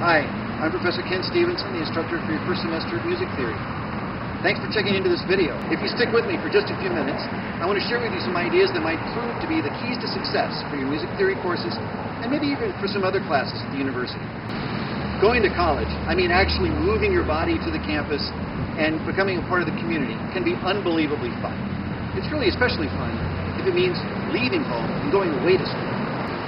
Hi, I'm Professor Stephenson, the instructor for your first semester of music theory. Thanks for checking into this video. If you stick with me for just a few minutes, I want to share with you some ideas that might prove to be the keys to success for your music theory courses and maybe even for some other classes at the university. Going to college, I mean actually moving your body to the campus and becoming a part of the community, can be unbelievably fun. It's really especially fun if it means leaving home and going away to school.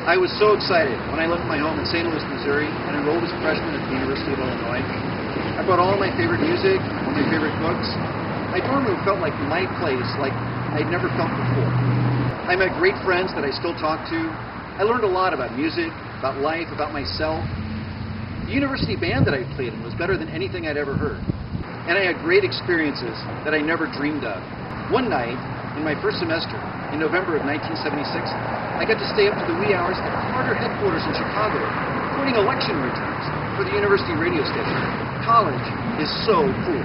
I was so excited when I left my home in St. Louis, Missouri and enrolled as a freshman at the University of Illinois. I brought all my favorite music, all my favorite books. My dorm room felt like my place, like I'd never felt before. I met great friends that I still talk to. I learned a lot about music, about life, about myself. The university band that I played in was better than anything I'd ever heard. And I had great experiences that I never dreamed of. One night, in my first semester, in November of 1976, I got to stay up to the wee hours at Carter headquarters in Chicago, recording election returns for the university radio station. College is so cool.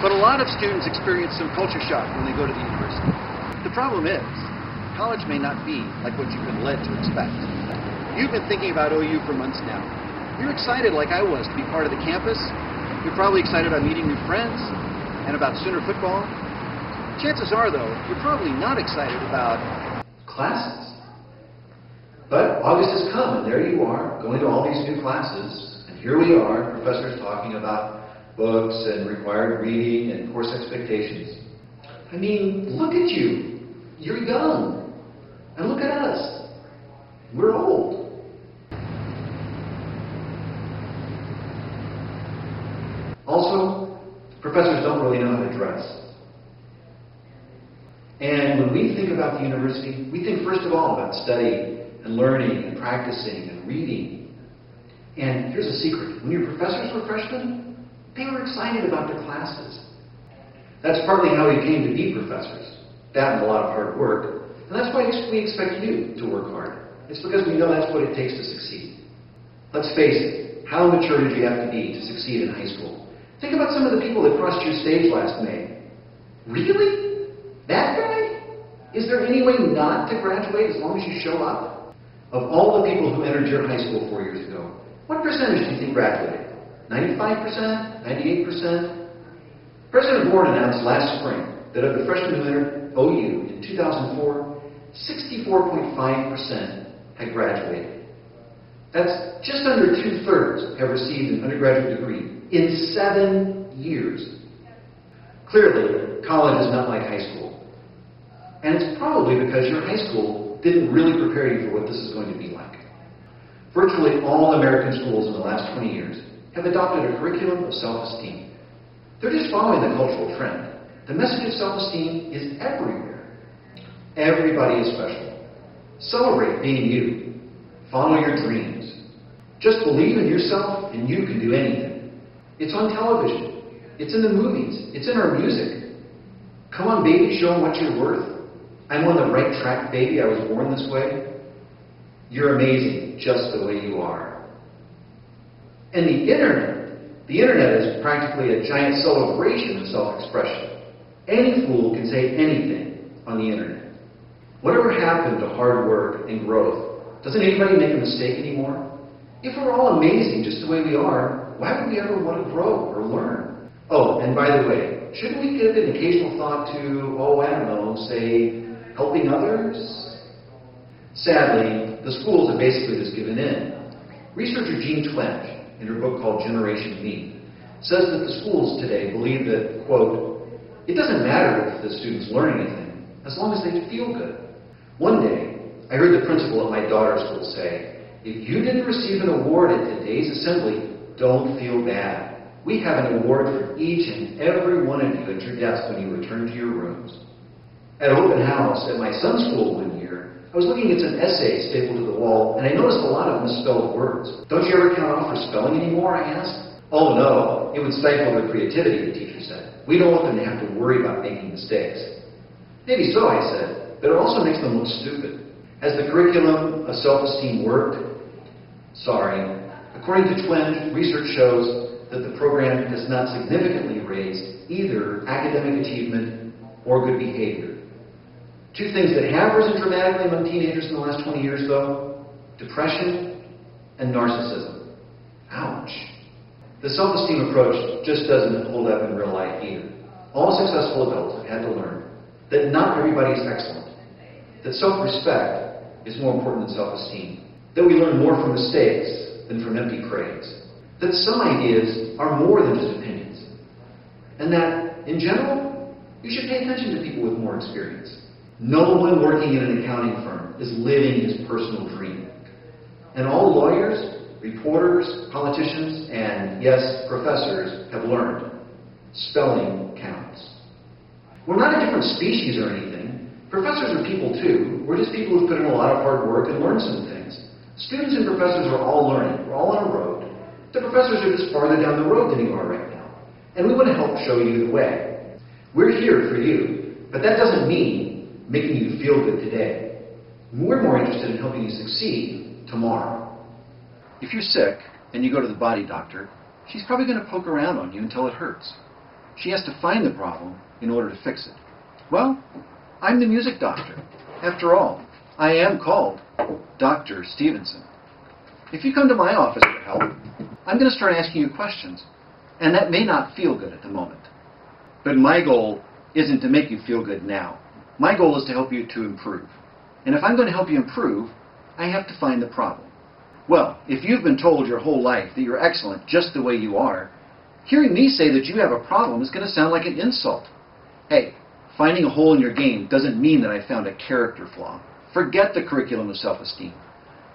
But a lot of students experience some culture shock when they go to the university. The problem is, college may not be like what you've been led to expect. You've been thinking about OU for months now. You're excited like I was to be part of the campus. You're probably excited about meeting new friends and about Sooner football. Chances are, though, you're probably not excited about classes. But August has come, and there you are, going to all these new classes. And here we are, professors talking about books and required reading and course expectations. I mean, look at you. You're young. And look at us. We're old. Also, professors don't really know how to dress. And when we think about the university, we think first of all about study and learning and practicing and reading. And here's a secret. When your professors were freshmen, they were excited about their classes. That's partly how we came to be professors. That and a lot of hard work. And that's why we expect you to work hard. It's because we know that's what it takes to succeed. Let's face it, how mature did you have to be to succeed in high school? Think about some of the people that crossed your stage last May. Really? That guy? Is there any way not to graduate as long as you show up? Of all the people who entered your high school 4 years ago, what percentage do you think graduated? 95%? 98%? President Ford announced last spring that of the freshmen who entered OU in 2004, 64.5% had graduated. That's just under 2/3 have received an undergraduate degree in 7 years. Clearly, college is not like high school. And it's probably because your high school didn't really prepare you for what this is going to be like. Virtually all American schools in the last 20 years have adopted a curriculum of self-esteem. They're just following the cultural trend. The message of self-esteem is everywhere. Everybody is special. Celebrate being you. Follow your dreams. Just believe in yourself and you can do anything. It's on television. It's in the movies. It's in our music. Come on, baby, show them what you're worth. I'm on the right track, baby. I was born this way. You're amazing just the way you are. And the internet is practically a giant celebration of self-expression. Any fool can say anything on the internet. Whatever happened to hard work and growth? Doesn't anybody make a mistake anymore? If we're all amazing just the way we are, why would we ever want to grow or learn? Oh, and by the way, shouldn't we give an occasional thought to, say, helping others? Sadly, the schools have basically just given in. Researcher Jean Twenge, in her book called Generation Me, says that the schools today believe that, quote, it doesn't matter if the students learn anything, as long as they feel good. One day, I heard the principal at my daughter's school say, if you didn't receive an award at today's assembly, don't feel bad. We have an award for each and every one of you at your desk when you return to your rooms. At open house at my son's school one year, I was looking at some essays stapled to the wall, and I noticed a lot of misspelled words. Don't you ever count off for spelling anymore, I asked. Oh no, it would stifle their creativity, the teacher said. We don't want them to have to worry about making mistakes. Maybe so, I said, but it also makes them look stupid. Has the curriculum of self-esteem worked? Sorry. According to Twenge, research shows that the program has not significantly raised either academic achievement or good behavior. Two things that have risen dramatically among teenagers in the last 20 years, though, depression and narcissism. The self-esteem approach just doesn't hold up in real life either. All successful adults have had to learn that not everybody is excellent, that self-respect is more important than self-esteem, that we learn more from mistakes than from empty praise, that some ideas are more than just opinions, and that, in general, you should pay attention to people with more experience. No one working in an accounting firm is living his personal dream. And all lawyers, reporters, politicians, and, yes, professors have learned spelling counts. We're not a different species or anything. Professors are people too. We're just people who've put in a lot of hard work and learned some things. Students and professors are all learning. We're all on a road. The professors are just farther down the road than you are right now. And we want to help show you the way. We're here for you, but that doesn't mean making you feel good today. We're more interested in helping you succeed tomorrow. If you're sick and you go to the body doctor, she's probably going to poke around on you until it hurts. She has to find the problem in order to fix it. Well, I'm the music doctor. After all, I am called Dr. Stephenson. If you come to my office for help, I'm going to start asking you questions, and that may not feel good at the moment. But my goal isn't to make you feel good now. My goal is to help you to improve. And if I'm going to help you improve, I have to find the problem. Well, if you've been told your whole life that you're excellent just the way you are, hearing me say that you have a problem is going to sound like an insult. Hey, finding a hole in your game doesn't mean that I found a character flaw. Forget the curriculum of self-esteem.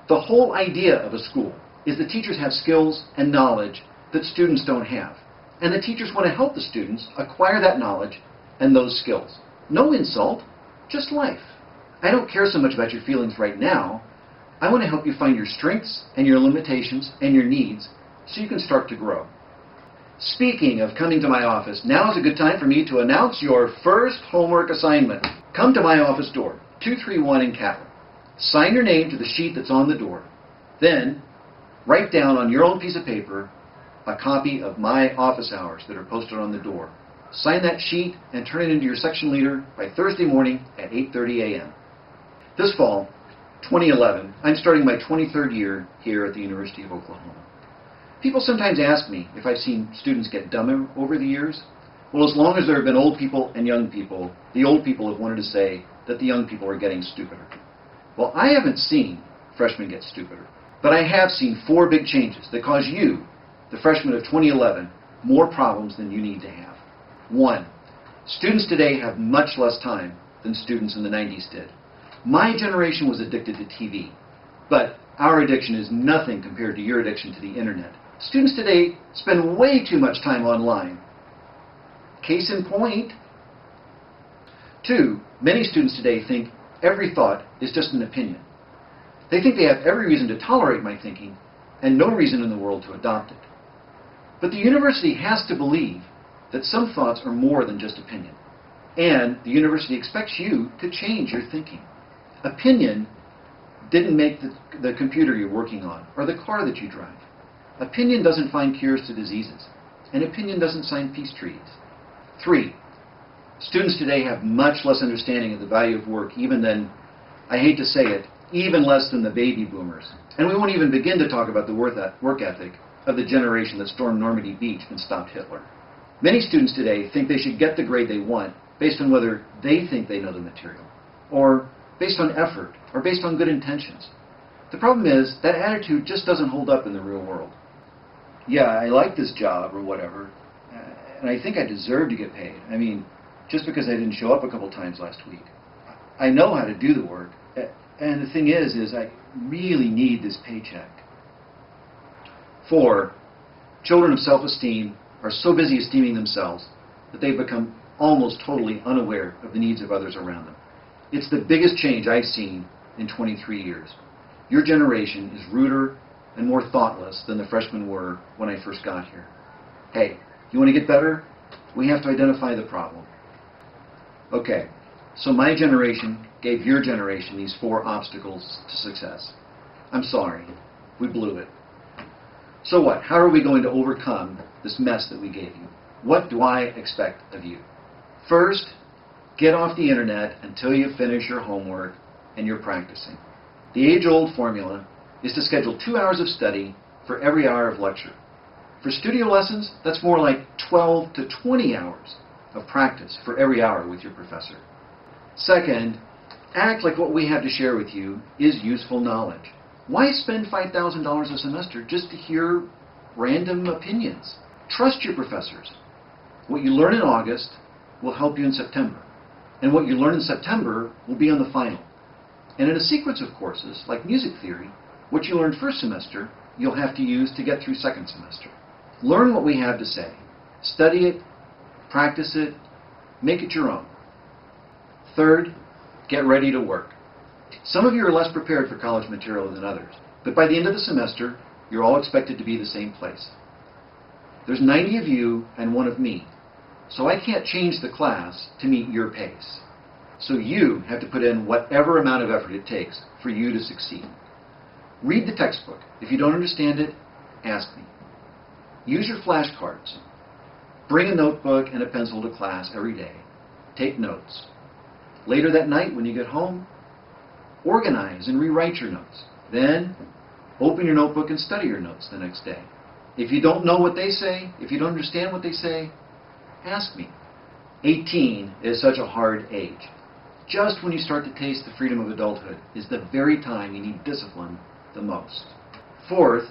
The whole idea of a school is that teachers have skills and knowledge that students don't have. And the teachers want to help the students acquire that knowledge and those skills. No insult, just life. I don't care so much about your feelings right now. I want to help you find your strengths and your limitations and your needs so you can start to grow. Speaking of coming to my office, now is a good time for me to announce your first homework assignment. Come to my office door, 231 in Catlin. Sign your name to the sheet that's on the door. Then, write down on your own piece of paper a copy of my office hours that are posted on the door. Sign that sheet and turn it into your section leader by Thursday morning at 8:30 a.m. This fall, 2011, I'm starting my 23rd year here at the University of Oklahoma. People sometimes ask me if I've seen students get dumber over the years. Well, as long as there have been old people and young people, the old people have wanted to say that the young people are getting stupider. Well, I haven't seen freshmen get stupider, but I have seen 4 big changes that cause you, the freshmen of 2011, more problems than you need to have. 1. Students today have much less time than students in the 90s did. My generation was addicted to TV, but our addiction is nothing compared to your addiction to the internet. Students today spend way too much time online. Case in point. 2, many students today think every thought is just an opinion. They think they have every reason to tolerate my thinking and no reason in the world to adopt it. But the university has to believe that some thoughts are more than just opinion. And the university expects you to change your thinking. Opinion didn't make the computer you're working on or the car that you drive. Opinion doesn't find cures to diseases. And opinion doesn't sign peace treaties. 3, students today have much less understanding of the value of work, even than, I hate to say it, even less than the baby boomers. And we won't even begin to talk about the work ethic of the generation that stormed Normandy Beach and stopped Hitler. Many students today think they should get the grade they want based on whether they think they know the material, or based on effort, or based on good intentions. The problem is that attitude just doesn't hold up in the real world. Yeah, I like this job or whatever, and I think I deserve to get paid. I mean, just because I didn't show up a couple times last week. I know how to do the work, and the thing is I really need this paycheck. 4, children of self-esteem are so busy esteeming themselves that they've become almost totally unaware of the needs of others around them. It's the biggest change I've seen in 23 years. Your generation is ruder and more thoughtless than the freshmen were when I first got here. Hey, you want to get better? We have to identify the problem. Okay, so my generation gave your generation these 4 obstacles to success. I'm sorry, we blew it. So what? How are we going to overcome this mess that we gave you? What do I expect of you? First, get off the internet until you finish your homework and you're practicing. The age-old formula is to schedule 2 hours of study for every hour of lecture. For studio lessons, that's more like 12 to 20 hours of practice for every hour with your professor. Second, act like what we have to share with you is useful knowledge. Why spend $5,000 a semester just to hear random opinions? Trust your professors. What you learn in August will help you in September. And what you learn in September will be on the final. And in a sequence of courses, like music theory, what you learned first semester, you'll have to use to get through second semester. Learn what we have to say. Study it, practice it, make it your own. Third, get ready to work. Some of you are less prepared for college material than others, but by the end of the semester, you're all expected to be the same place. There's 90 of you and 1 of me, so I can't change the class to meet your pace. So you have to put in whatever amount of effort it takes for you to succeed. Read the textbook. If you don't understand it, ask me. Use your flashcards. Bring a notebook and a pencil to class every day. Take notes. Later that night when you get home, organize and rewrite your notes. Then, open your notebook and study your notes the next day. If you don't know what they say, if you don't understand what they say, ask me. 18 is such a hard age. Just when you start to taste the freedom of adulthood is the very time you need discipline the most. Fourth,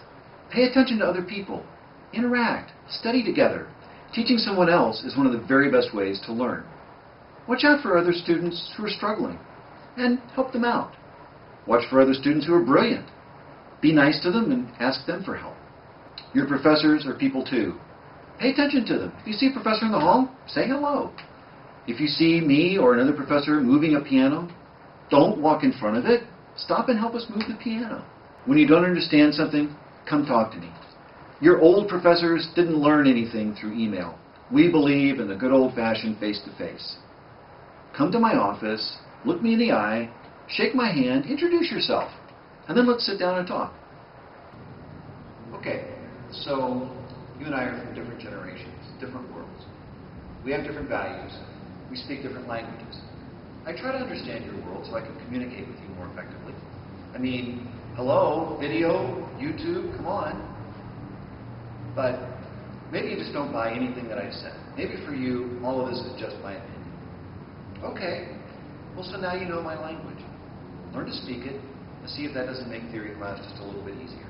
pay attention to other people. Interact. Study together. Teaching someone else is one of the very best ways to learn. Watch out for other students who are struggling and help them out. Watch for other students who are brilliant. Be nice to them and ask them for help. Your professors are people too. Pay attention to them. If you see a professor in the hall, say hello. If you see me or another professor moving a piano, don't walk in front of it. Stop and help us move the piano. When you don't understand something, come talk to me. Your old professors didn't learn anything through email. We believe in the good old-fashioned face-to-face. Come to my office, look me in the eye, shake my hand, introduce yourself, and then let's sit down and talk. Okay, so you and I are from different generations, different worlds. We have different values. We speak different languages. I try to understand your world so I can communicate with you more effectively. I mean, hello, video, YouTube, come on. But maybe you just don't buy anything that I said. Maybe for you, all of this is just my opinion. Okay, well, so now you know my language. Learn to speak it and see if that doesn't make theory class just a little bit easier.